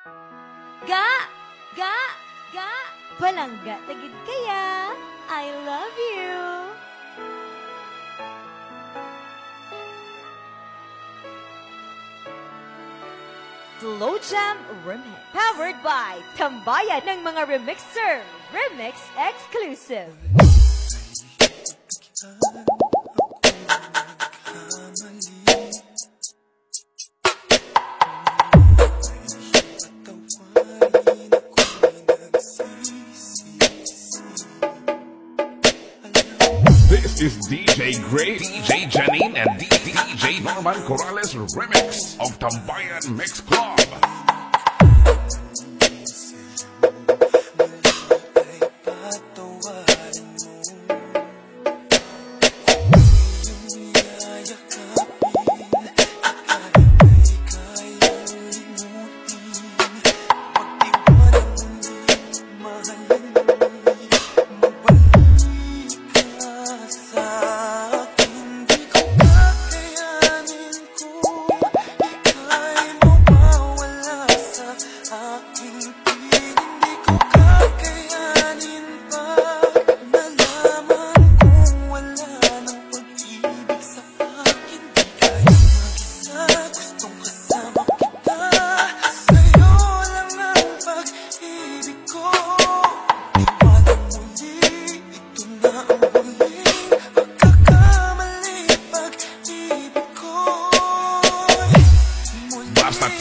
Ga! Ga! Ga! Palangga tagid kaya. I love you. Slow Jam Remix. Powered by Tambayan ng mga remixer. Remix exclusive. This is DJ Gray, DJ Janine, and DJ Norman Corrales remix of Tambayan Mix Club.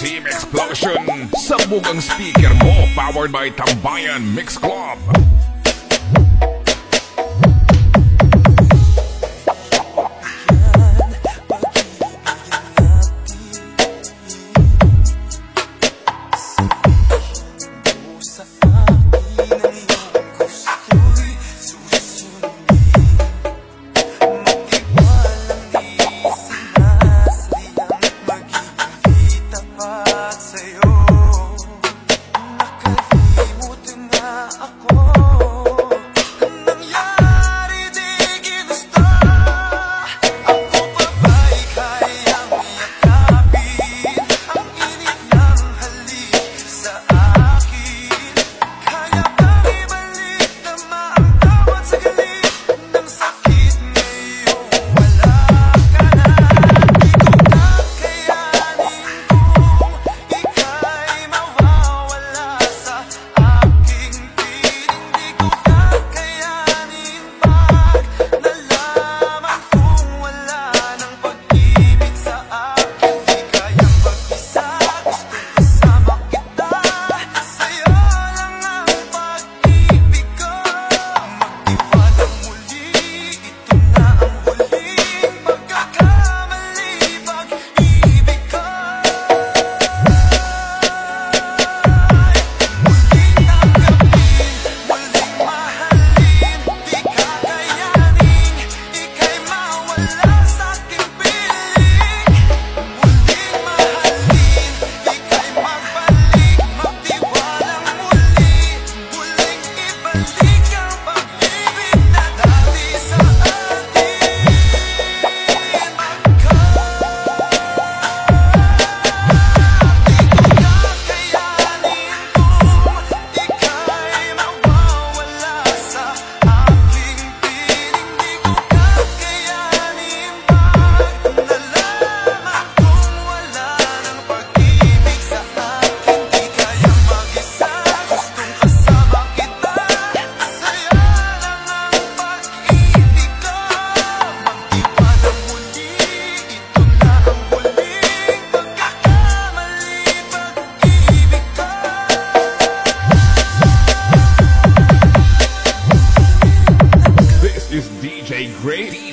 Team Explosion, sabog ang speaker mo, powered by Tambayan Mix Club.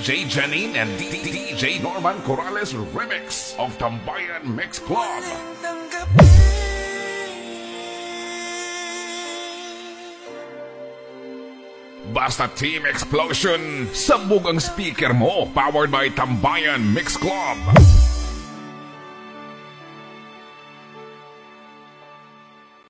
DJ Janine and DJ Norman Corrales remix of Tambayan Mix Club. Basta Team Explosion, sabog ang speaker mo, powered by Tambayan Mix Club.